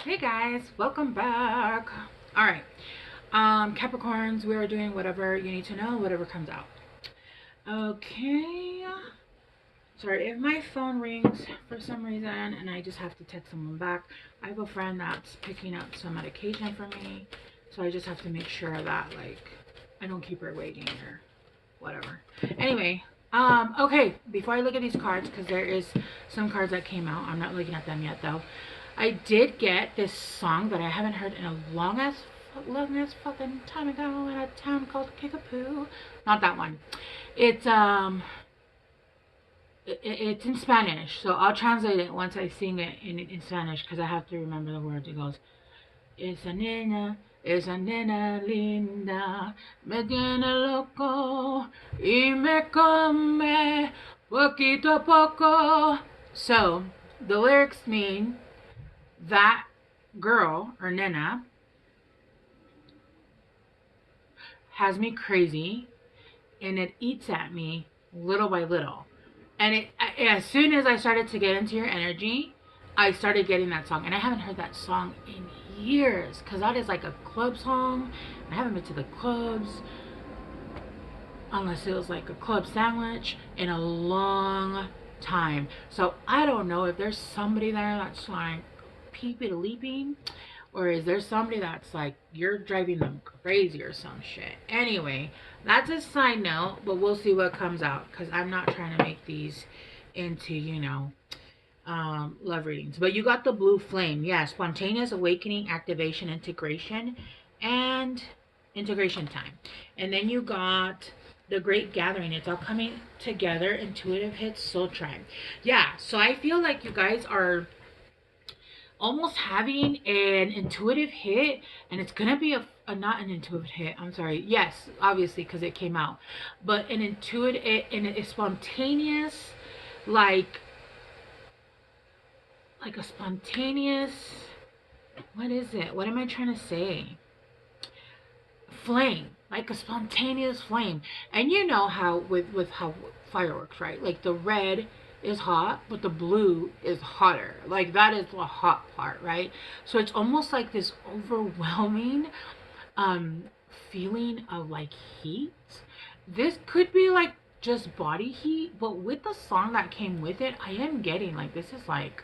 Hey guys, welcome back. All right, Capricorns, we are doing whatever you need to know, whatever comes out. Okay. Sorry if my phone rings for some reason and I just have to text someone back. I have a friend that's picking up some medication for me, so I just have to make sure that I don't keep her waiting or whatever. Anyway, okay, before I look at these cards, because there is some cards that came out, I'm not looking at them yet though. I did get this song that I haven't heard in a long ass fucking time ago in a town called Kickapoo. Not that one. It's it's in Spanish, so I'll translate it once I sing it in Spanish because I have to remember the words. It goes, esa nena linda, me tiene loco y me come poquito a poco. So the lyrics mean that girl or nena has me crazy and it eats at me little by little. And as soon as I started to get into your energy, I started getting that song. And I haven't heard that song in years because that is like a club song. I haven't been to the clubs unless it was like a club sandwich in a long time. So I don't know if there's somebody there that's like peeping leaping, or is there somebody that's like you're driving them crazy or some shit. Anyway, that's a side note, but we'll see what comes out because I'm not trying to make these into love readings. But you got the blue flame. Yeah, spontaneous awakening, activation, integration, and integration time. And then you got the great gathering. It's all coming together. Intuitive hits, soul tribe. Yeah, so I feel like you guys are almost having an intuitive hit, and it's gonna be a not an intuitive hit, I'm sorry, yes, obviously because it came out, but an intuitive and a spontaneous, like a spontaneous, what is it, what am I trying to say, flame, like a spontaneous flame. And you know how with how fireworks, right, like the red is hot but the blue is hotter, like that is the hot part, right? So it's almost like this overwhelming um feeling of like heat. This could be like just body heat, but with the song that came with it, I am getting like this is like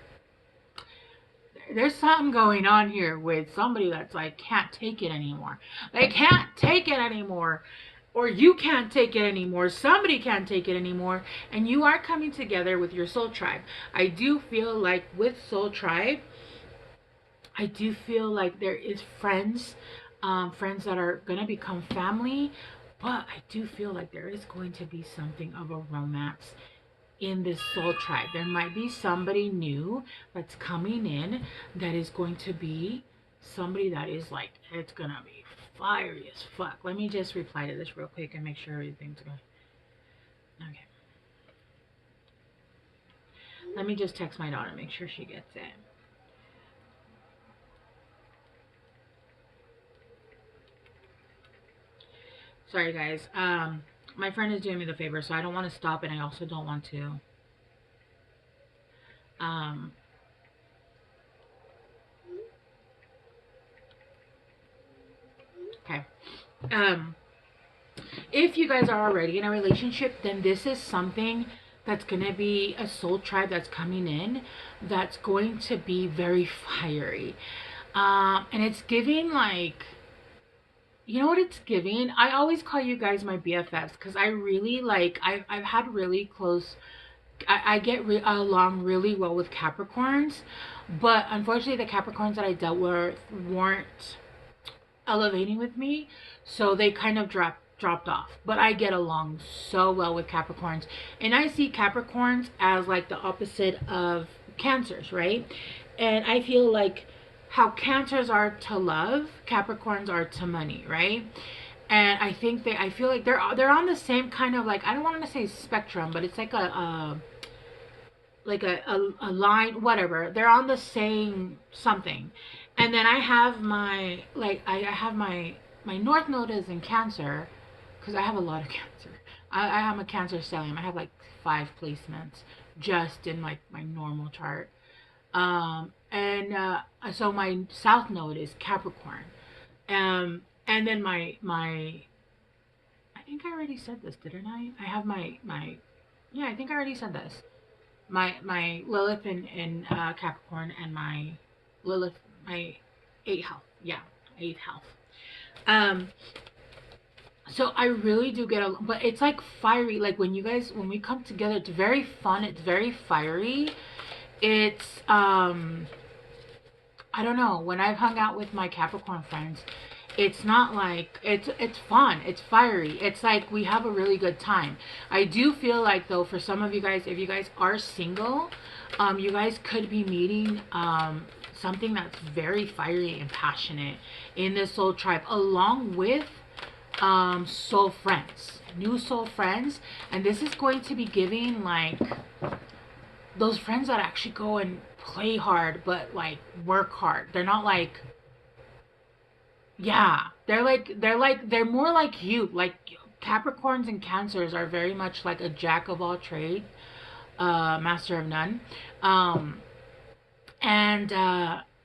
there's something going on here with somebody that's like can't take it anymore. They can't take it anymore. Or you can't take it anymore. Somebody can't take it anymore. And you are coming together with your soul tribe. I do feel like with soul tribe, I do feel like there is friends, friends that are going to become family. But I do feel like there is going to be something of a romance in this soul tribe. There might be somebody new that's coming in that is going to be somebody that is like, it's gonna be fiery as fuck. Let me just reply to this real quick and make sure everything's good. Okay. Let me just text my daughter, make sure she gets it. Sorry guys. My friend is doing me the favor, so I don't want to stop, and I also don't want to okay. If you guys are already in a relationship, then this is something that's going to be a soul tribe that's coming in that's going to be very fiery. And it's giving like, you know what it's giving? I always call you guys my BFFs because I really like, I've had really close, I get along really well with Capricorns, but unfortunately the Capricorns that I dealt with weren't elevating with me, so they kind of dropped off. But I get along so well with Capricorns, and I see Capricorns as like the opposite of Cancers, right? And I feel like how Cancers are to love, Capricorns are to money, right? And I feel like they're on the same kind of, like, I don't want to say spectrum, but it's like a line, whatever, they're on the same something. And then I have my, like, I have my north node is in Cancer because I have a lot of Cancer. I am a Cancer stellium. I have like 5 placements just in like my normal chart. so my south node is Capricorn. And then my I think I already said this, didn't I? I have my yeah, I think I already said this. My Lilith in Capricorn, and my Lilith, my eighth house. Yeah, eighth house. Um, so I really do get a, but it's like fiery. Like when we come together, it's very fun. It's very fiery. It's I don't know. When I've hung out with my Capricorn friends, it's not like it's fun. It's fiery. It's like we have a really good time. I do feel like though, for some of you guys, if you guys are single, you guys could be meeting something that's very fiery and passionate in this soul tribe, along with soul friends, new soul friends. And this is going to be giving like those friends that actually go and play hard but like work hard. They're not like, yeah, they're more like you. Like Capricorns and Cancers are very much like a jack of all trades, master of none. And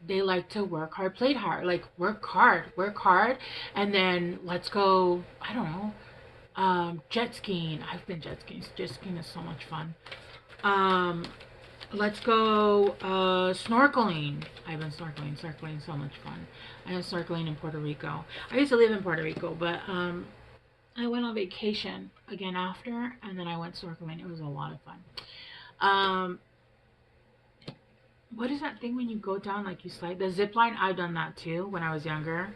they like to work hard, play hard, like work hard, and then let's go, I don't know, jet skiing. I've been jet skiing. Jet skiing is so much fun. Let's go snorkeling. I've been snorkeling. Snorkeling is so much fun. I went snorkeling in Puerto Rico. I used to live in Puerto Rico, but I went on vacation again after, and then I went snorkeling. It was a lot of fun. What is that thing when you go down, like you slide? The zip line, I've done that too when I was younger.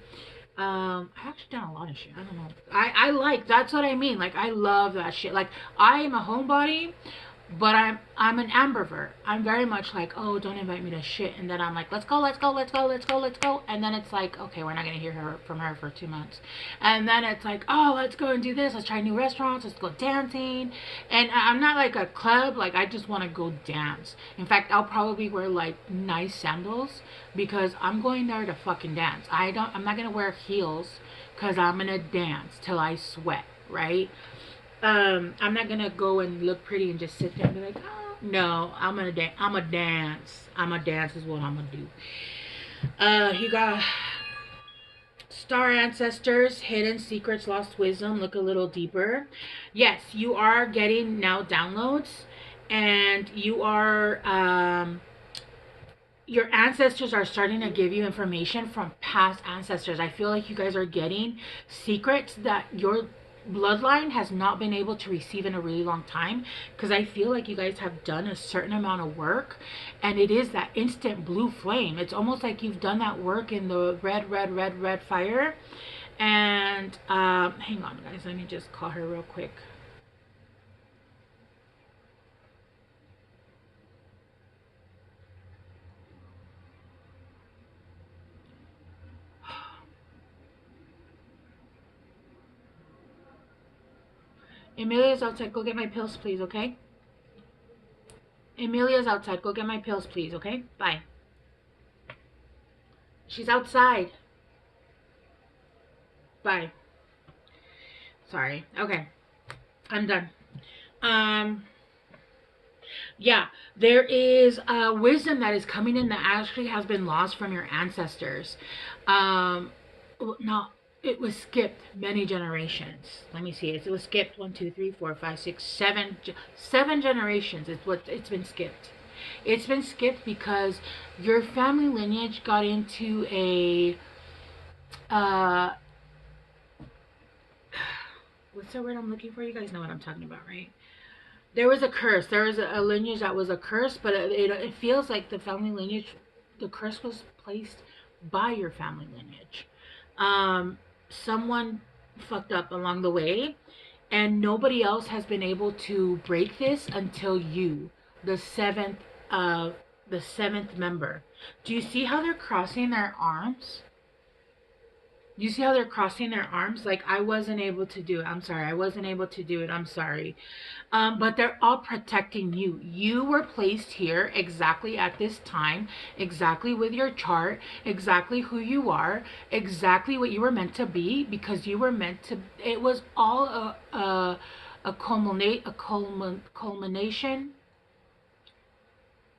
I've actually done a lot of shit. I don't know. I like, that's what I mean. Like, I love that shit. Like, I am a homebody, but I'm an ambivert. I'm very much like, oh, don't invite me to shit. And then I'm like, let's go, let's go, let's go, let's go, let's go. And then it's like, okay, we're not gonna hear from her for 2 months. And then it's like, oh, let's go and do this. Let's try new restaurants. Let's go dancing. And I'm not like a club. Like, I just want to go dance. In fact, I'll probably wear like nice sandals because I'm going there to fucking dance. I'm not gonna wear heels because I'm gonna dance till I sweat, right? I'm not gonna go and look pretty and just sit there and be like, oh no, I'm gonna dance. I'm a dance. I'm a dance is what I'm gonna do. You got star ancestors, hidden secrets, lost wisdom. Look a little deeper. Yes, you are getting now downloads, and you are your ancestors are starting to give you information from past ancestors. I feel like you guys are getting secrets that your bloodline has not been able to receive in a really long time, because I feel like you guys have done a certain amount of work, and it is that instant blue flame. It's almost like you've done that work in the red fire. And hang on guys, let me just call her real quick. Amelia's outside. Go get my pills, please, okay? Amelia's outside. Go get my pills, please, okay? Bye. She's outside. Bye. Sorry. Okay. I'm done. Yeah, there is wisdom that is coming in that actually has been lost from your ancestors. No, it was skipped many generations. Let me see. It was skipped 1, 2, 3, 4, 5, 6, 7, 7 generations. It's been skipped. It's been skipped because your family lineage got into a what's the word I'm looking for? You guys know what I'm talking about, right? There was a curse. There was a lineage that was a curse, but it feels like the family lineage, the curse was placed by your family lineage. Someone fucked up along the way, and nobody else has been able to break this until you, the seventh member. Do you see how they're crossing their arms? You see how they're crossing their arms? Like, I wasn't able to do it. I'm sorry. I wasn't able to do it. I'm sorry. But they're all protecting you. You were placed here exactly at this time, exactly with your chart, exactly who you are, exactly what you were meant to be, because you were meant to, it was all a culmination.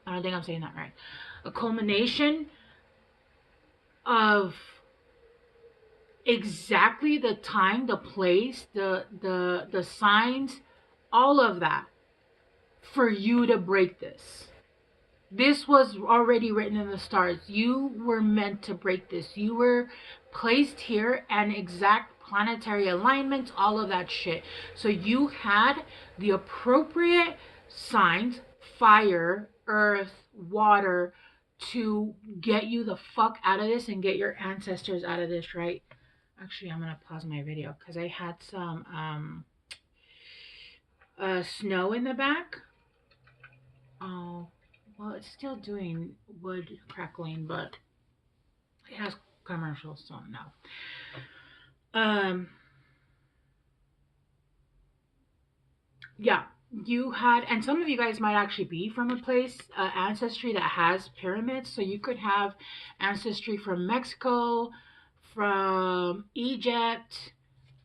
I don't think I'm saying that right. a culmination of exactly the time, the place, the signs, all of that for you to break this. This was already written in the stars. You were meant to break this. You were placed here and exact planetary alignments, all of that shit. So you had the appropriate signs, fire, earth, water, to get you the fuck out of this and get your ancestors out of this, right? Actually, I'm gonna pause my video because I had some snow in the back. Oh, well, it's still doing wood crackling, but it has commercials, so no. Yeah, you had, and some of you guys might actually be from a place, ancestry that has pyramids. So you could have ancestry from Mexico, from Egypt.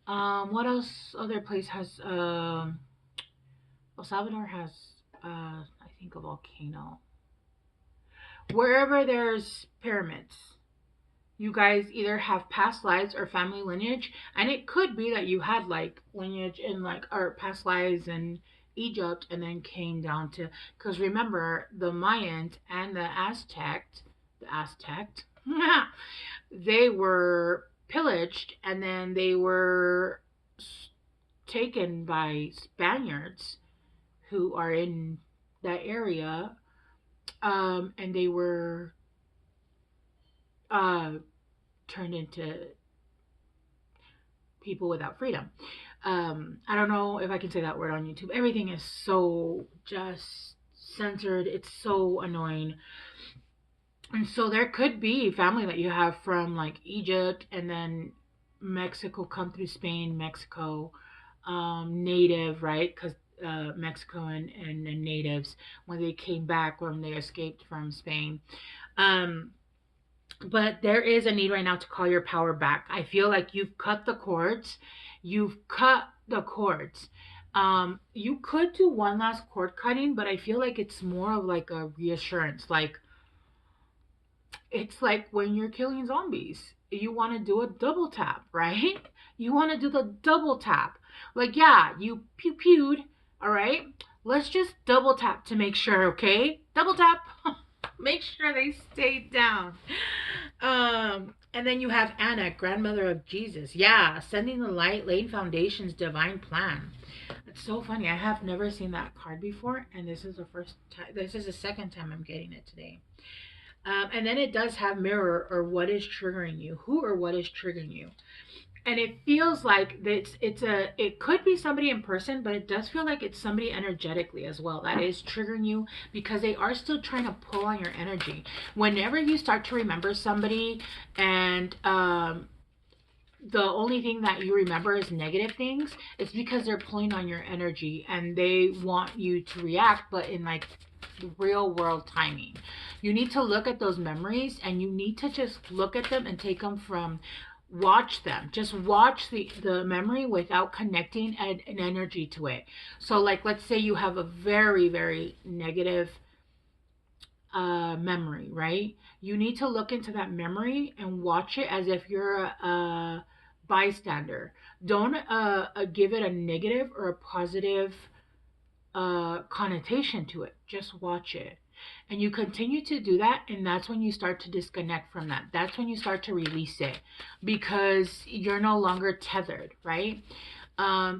What else? Other place has? El Salvador has, I think, a volcano. Wherever there's pyramids, you guys either have past lives or family lineage, and it could be that you had like lineage in like or past lives in Egypt and then came down to, because remember the Mayans and the Aztec they were pillaged and then they were taken by Spaniards who are in that area, and they were uh, turned into people without freedom. I don't know if I can say that word on YouTube. Everything is so just censored. It's so annoying. And so there could be family that you have from like Egypt and then Mexico come through Spain, Mexico, native, right? Because Mexico and natives, when they came back, when they escaped from Spain. Um, but there is a need right now to call your power back. I feel like you've cut the cords. You've cut the cords. You could do one last cord cutting, but I feel like it's more of like a reassurance. Like it's like when you're killing zombies, you want to do a double tap, right? You want to do the double tap. Like, yeah, you pew pewed, all right? Let's just double tap to make sure, okay? Double tap. Make sure they stay down. And then you have Anna, grandmother of Jesus. Yeah, sending the light, laying foundations, divine plan. It's so funny. I have never seen that card before, and this is the first time. This is the second time I'm getting it today. And then it does have mirror or what is triggering you, who or what is triggering you. And it feels like it could be somebody in person, but it does feel like it's somebody energetically as well that is triggering you because they are still trying to pull on your energy. Whenever you start to remember somebody and the only thing that you remember is negative things, it's because they're pulling on your energy and they want you to react, but in like real world timing. You need to look at those memories and you need to just look at them and take them from watch them. Just watch the memory without connecting an energy to it. So like let's say you have a very, very negative memory, right? You need to look into that memory and watch it as if you're a bystander. Don't give it a negative or a positive connotation to it. Just watch it. And you continue to do that, and that's when you start to disconnect from that. That's when you start to release it because you're no longer tethered, right?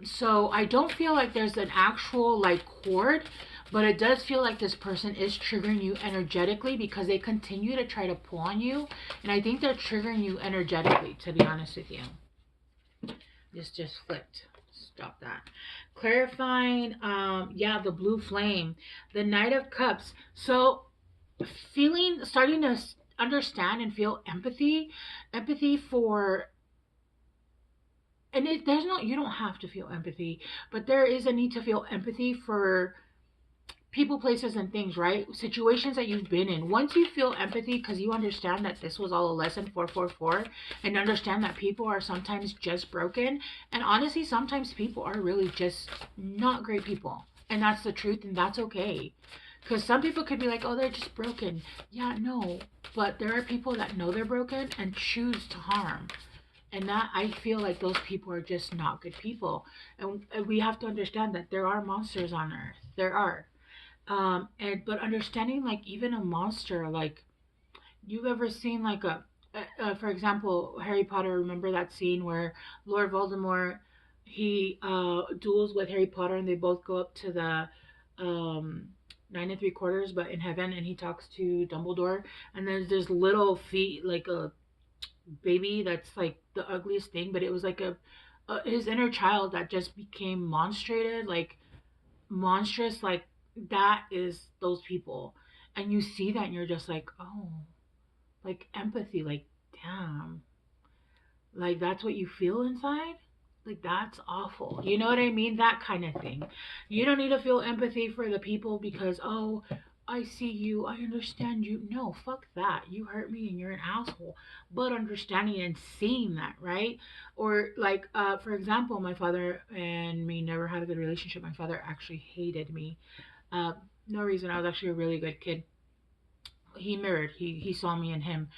So I don't feel like there's an actual like cord, but it does feel like this person is triggering you energetically because they continue to try to pull on you, and I think they're triggering you energetically, to be honest with you. This just flipped. Stop that. Clarifying, yeah, the blue flame, the Knight of Cups. So starting to understand and feel empathy for, and there's no, you don't have to feel empathy, but there is a need to feel empathy for people, places, and things, right? Situations that you've been in. Once you feel empathy because you understand that this was all a lesson 444 and understand that people are sometimes just broken, and honestly sometimes people are really just not great people, and that's the truth, and that's okay. Because some people could be like, oh, they're just broken. Yeah, no. But there are people that know they're broken and choose to harm. And that, I feel like those people are just not good people. And we have to understand that there are monsters on Earth. There are. But understanding, like, even a monster, like, you've ever seen like for example, Harry Potter. Remember that scene where Lord Voldemort, he duels with Harry Potter, and they both go up to the um, 9 3/4, but in heaven, and he talks to Dumbledore, and there's this little feet, like a baby that's like the ugliest thing, but it was like a his inner child that just became monstrated, like monstrous, like that is those people. And you see that and you're just like, oh, like empathy, like damn, like that's what you feel inside, like that's awful, you know what I mean, that kind of thing. You don't need to feel empathy for the people because, oh, I see you, I understand you. No, fuck that, you hurt me and you're an asshole. But understanding and seeing that, right? Or like for example, my father and me never had a good relationship. My father actually hated me. uh no reason. I was actually a really good kid. He mirrored, he saw me in him.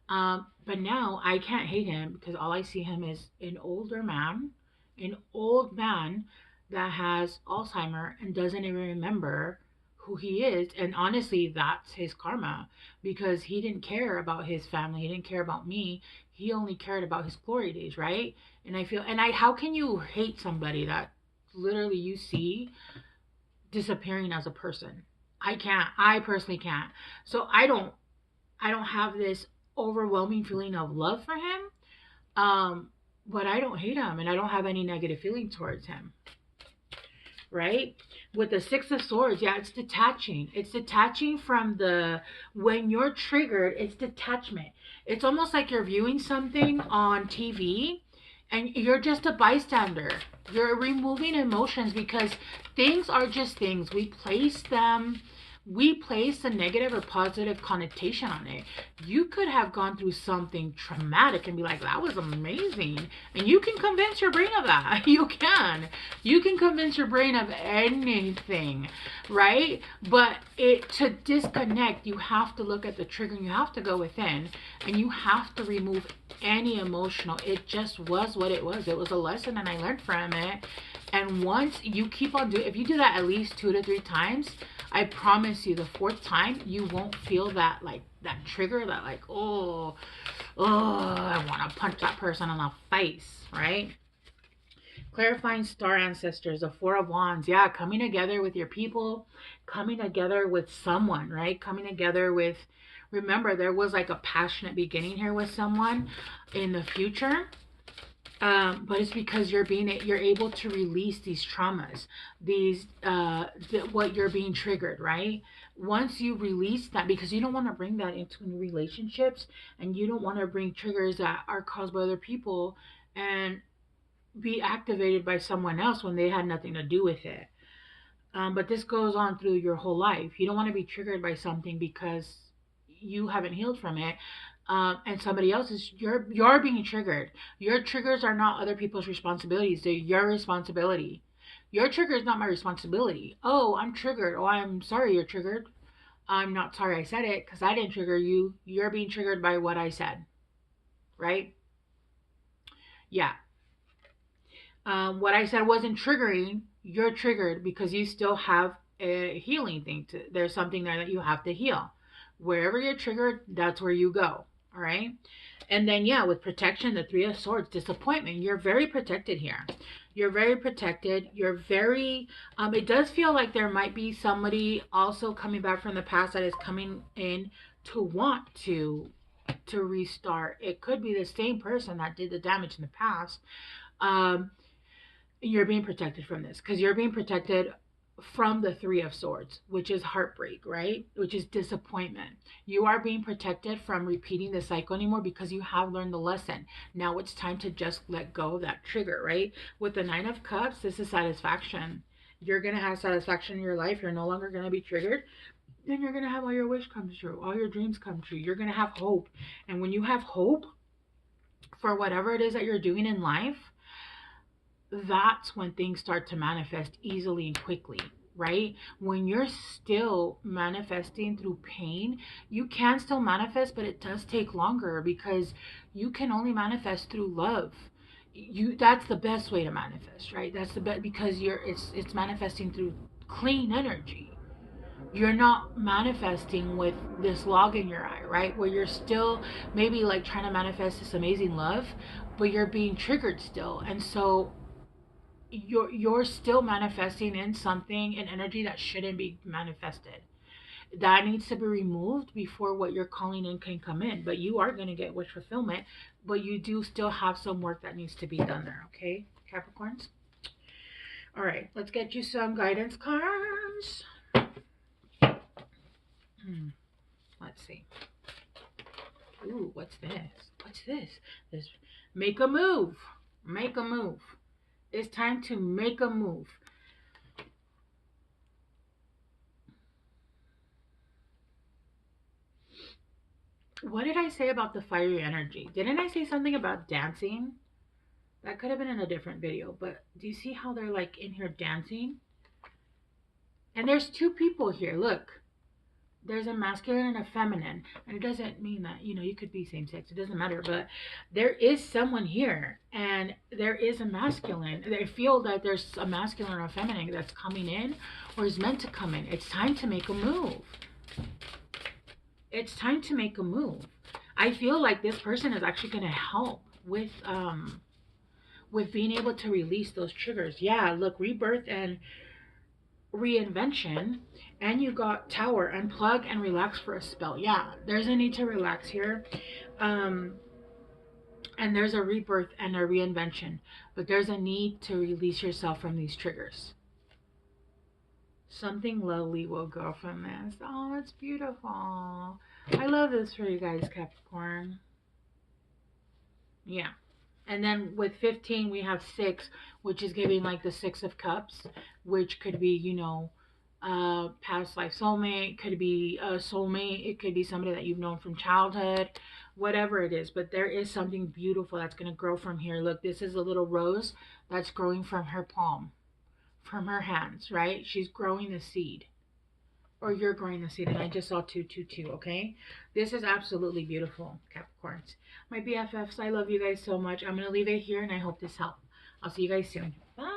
But now I can't hate him because all I see him is an older man, an old man that has Alzheimer and doesn't even remember who he is. And honestly, that's his karma because he didn't care about his family. He didn't care about me. He only cared about his glory days, right? And I feel, how can you hate somebody that literally you see disappearing as a person? I can't. I personally can't. So I don't have this overwhelming feeling of love for him. But I don't hate him and I don't have any negative feeling towards him. Right? With the Six of Swords, yeah, it's detaching. It's detaching from the, when you're triggered, it's detachment. It's almost like you're viewing something on TV and you're just a bystander. You're removing emotions because things are just things. We place a negative or positive connotation on it. You could have gone through something traumatic and be like, that was amazing. And you can convince your brain of that. You can. You can convince your brain of anything, right? But to disconnect, you have to look at the trigger and you have to go within and you have to remove any emotional. It just was what it was. It was a lesson and I learned from it. And once you keep on doing, if you do that at least 2 to 3 times, I promise you the 4th time, you won't feel that, like, that trigger, that like, oh, I want to punch that person in the face, right? Clarifying star ancestors, the 4 of Wands. Yeah, coming together with your people, coming together with someone, right? Coming together with, remember, there was like a passionate beginning here with someone in the future. But it's because you're able to release these traumas, these what you're being triggered, right? Once you release that, because you don't want to bring that into relationships, and you don't want to bring triggers that are caused by other people and be activated by someone else when they had nothing to do with it. But this goes on through your whole life. You don't want to be triggered by something because you haven't healed from it. And somebody else is, you're being triggered. Your triggers are not other people's responsibilities. They're your responsibility. Your trigger is not my responsibility. Oh, I'm triggered. Oh, I'm sorry you're triggered. I'm not sorry I said it because I didn't trigger you. You're being triggered by what I said. Right? Yeah. What I said wasn't triggering. You're triggered because you still have a healing thing. There's something there that you have to heal. Wherever you're triggered, that's where you go. All right. And then, yeah, with protection, the 3 of Swords, disappointment. You're very protected here. You're very protected. You're very, it does feel like there might be somebody also coming back from the past that is coming in to want to restart. It could be the same person that did the damage in the past. You're being protected from this because you're being protected from the 3 of Swords, which is heartbreak, right? Which is disappointment. You are being protected from repeating the cycle anymore because you have learned the lesson. Now it's time to just let go of that trigger, right? With the 9 of Cups, this is satisfaction. You're going to have satisfaction in your life. You're no longer going to be triggered. Then you're going to have all your wish come true. All your dreams come true. You're going to have hope. And when you have hope for whatever it is that you're doing in life, that's when things start to manifest easily and quickly, right? When you're still manifesting through pain, you can still manifest, but it does take longer because you can only manifest through love. That's the best way to manifest, right? That's the best because it's manifesting through clean energy. You're not manifesting with this log in your eye, right? Where you're still maybe like trying to manifest this amazing love, but you're being triggered still. And so you're still manifesting in something, an energy that shouldn't be manifested. That needs to be removed before what you're calling in can come in. But you are going to get wish fulfillment, but you do still have some work that needs to be done there, okay, Capricorns? All right, let's get you some guidance cards. Let's see. Ooh, what's this? What's this? This make a move. Make a move. It's time to make a move. What did I say about the fiery energy? Didn't I say something about dancing? That could have been in a different video, but do you see how they're like in here dancing? And there's two people here. Look, there's a masculine and a feminine. And it doesn't mean that, you could be same sex. It doesn't matter. But there is someone here and there is a masculine. They feel that there's a masculine or a feminine that's coming in or is meant to come in. It's time to make a move. It's time to make a move. I feel like this person is actually going to help with being able to release those triggers. Yeah, look, rebirth and reinvention, and you got tower, unplug and relax for a spell. Yeah, there's a need to relax here. And there's a rebirth and a reinvention, but there's a need to release yourself from these triggers. Something lovely will grow from this. Oh, it's beautiful. I love this for you guys, Capricorn. Yeah. And then with 15, we have 6, which is giving like the 6 of Cups, which could be, past life soulmate, could be a soulmate, it could be somebody that you've known from childhood, whatever it is. But there is something beautiful that's going to grow from here. Look, this is a little rose that's growing from her palm, from her hands, right? She's growing the seed. Or you're growing the seed, and I just saw 222, okay? This is absolutely beautiful, Capricorns. My BFFs, I love you guys so much. I'm going to leave it here, and I hope this helped. I'll see you guys soon. Bye.